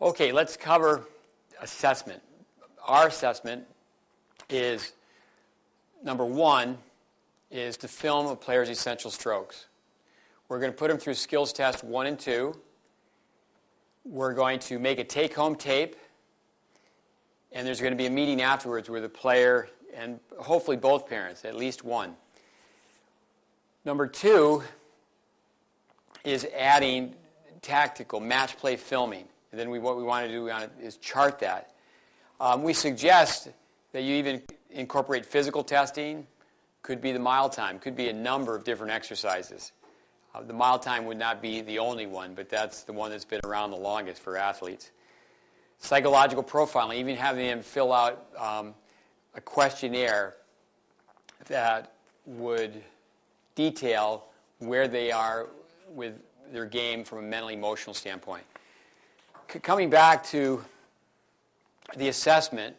Okay, let's cover assessment. Our assessment is, number one, is to film a player's essential strokes. We're going to put them through skills test 1 and 2. We're going to make a take-home tape, and there's going to be a meeting afterwards where the player and hopefully both parents, at least one. Number 2 is adding tactical match play filming. And then what we want to do is chart that. We suggest that you even incorporate physical testing. Could be the mile time. Could be a number of different exercises. The mile time would not be the only one, but that's the one that's been around the longest for athletes. Psychological profiling, even having them fill out a questionnaire that would detail where they are with their game from a mental emotional standpoint. Coming back to the assessment,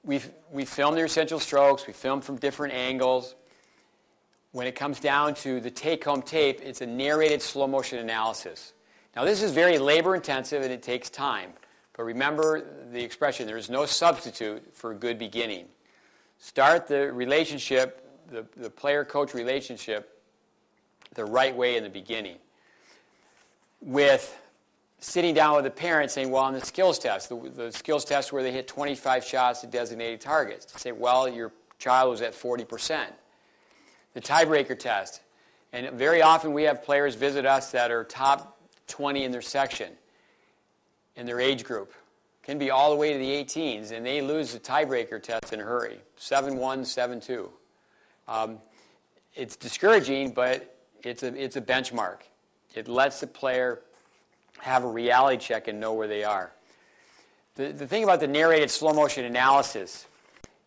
we film their essential strokes, we film from different angles. When it comes down to the take-home tape, it's a narrated slow-motion analysis. Now, this is very labor-intensive and it takes time. But remember the expression, there is no substitute for a good beginning. Start the relationship, the player-coach relationship, the right way in the beginning. With sitting down with the parent saying, well, on the skills test, the skills test where they hit 25 shots at designated targets, to say, well, your child was at 40%. The tiebreaker test. And very often we have players visit us that are top 20 in their section, in their age group. Can be all the way to the 18s, and they lose the tiebreaker test in a hurry. 7-1, 7-2. It's discouraging, but it's a benchmark. It lets the player have a reality check and know where they are. The thing about the narrated slow motion analysis,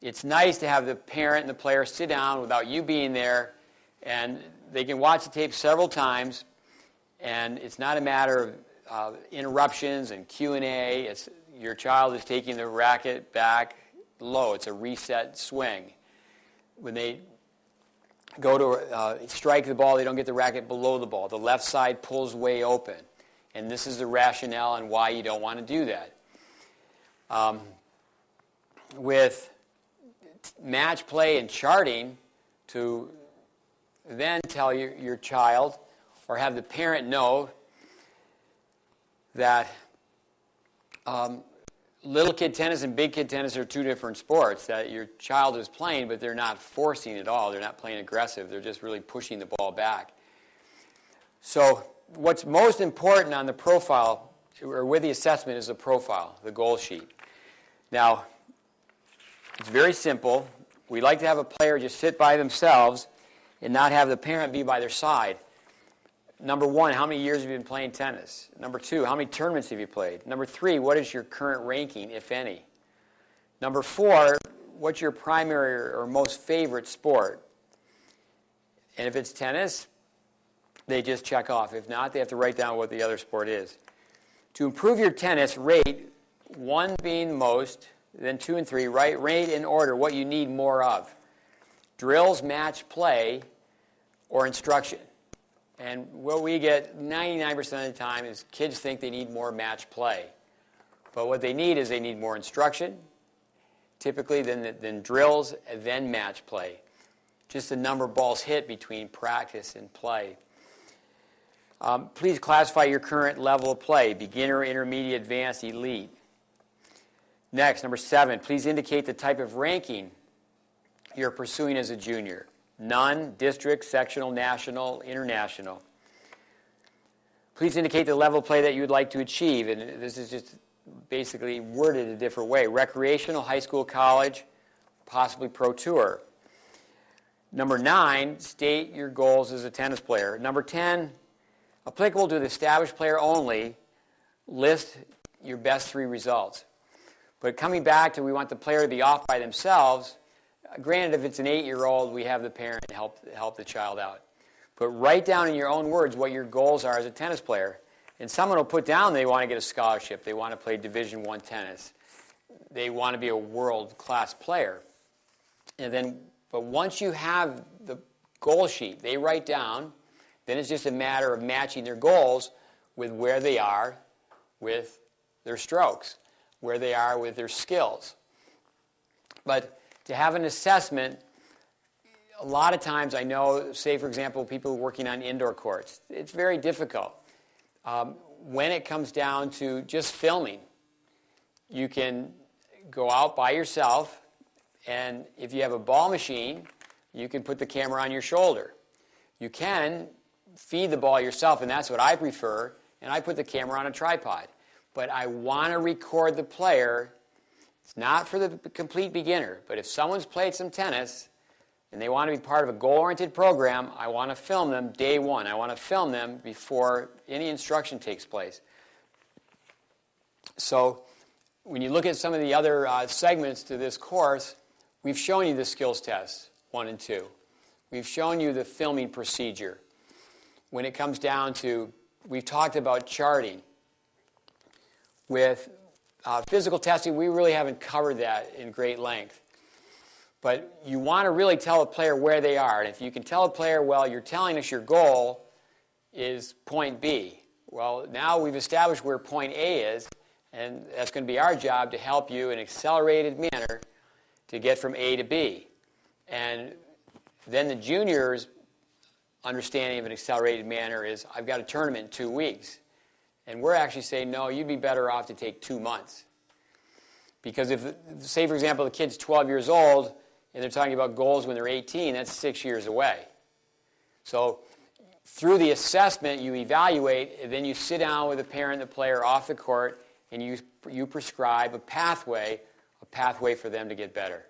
it's nice to have the parent and the player sit down without you being there, and they can watch the tape several times, and it's not a matter of interruptions and Q&A. It's your child is taking the racket back low. It's a reset swing. When they go to strike the ball, they don't get the racket below the ball. The left side pulls way open. And this is the rationale on why you don't want to do that. With match play and charting, to then tell your child or have the parent know that little kid tennis and big kid tennis are two different sports, that your child is playing, but they're not forcing at all. They're not playing aggressive. They're just really pushing the ball back. So what's most important on the profile, or with the assessment, is the profile, the goal sheet. Now, it's very simple. We like to have a player just sit by themselves and not have the parent be by their side. Number 1, how many years have you been playing tennis? Number 2, how many tournaments have you played? Number 3, what is your current ranking, if any? Number 4, what's your primary or most favorite sport? And if it's tennis, they just check off. If not, they have to write down what the other sport is. To improve your tennis, rate 1 being most, then 2 and 3. Rate in order what you need more of. Drills, match play, or instruction. And what we get 99% of the time is kids think they need more match play. But what they need is they need more instruction, typically than drills, and then match play. Just the number of balls hit between practice and play. Please classify your current level of play, beginner, intermediate, advanced, elite. Next, number 7, please indicate the type of ranking you're pursuing as a junior. None, district, sectional, national, international. Please indicate the level of play that you would like to achieve, and this is just basically worded a different way. Recreational, high school, college, possibly pro tour. Number 9, state your goals as a tennis player. Number 10, applicable to the established player only, list your best 3 results. But coming back to we want the player to be off by themselves, granted, if it's an 8-year-old, we have the parent help the child out. But write down in your own words what your goals are as a tennis player. And someone will put down they want to get a scholarship. They want to play Division I tennis. They want to be a world-class player. But once you have the goal sheet, they write down, then it's just a matter of matching their goals with where they are with their strokes, where they are with their skills. But to have an assessment, a lot of times I know, say for example, people working on indoor courts, it's very difficult. When it comes down to just filming, you can go out by yourself, and if you have a ball machine, you can put the camera on your shoulder. You can feed the ball yourself, and that's what I prefer, and I put the camera on a tripod. But I want to record the player. It's not for the complete beginner, but if someone's played some tennis and they want to be part of a goal-oriented program, I want to film them day one. I want to film them before any instruction takes place. So when you look at some of the other segments to this course, we've shown you the skills tests, 1 and 2. We've shown you the filming procedure. When it comes down to, we've talked about charting. With physical testing, we really haven't covered that in great length. But you want to really tell a player where they are. And if you can tell a player, well, you're telling us your goal is point B. Well, now we've established where point A is, and that's going to be our job to help you in an accelerated manner to get from A to B. And then the juniors' understanding of an accelerated manner is, I've got a tournament in 2 weeks. And we're actually saying, no, you'd be better off to take 2 months. Because if, say, for example, the kid's 12 years old and they're talking about goals when they're 18, that's 6 years away. So through the assessment, you evaluate, and then you sit down with the parent and the player off the court, and you prescribe a pathway for them to get better.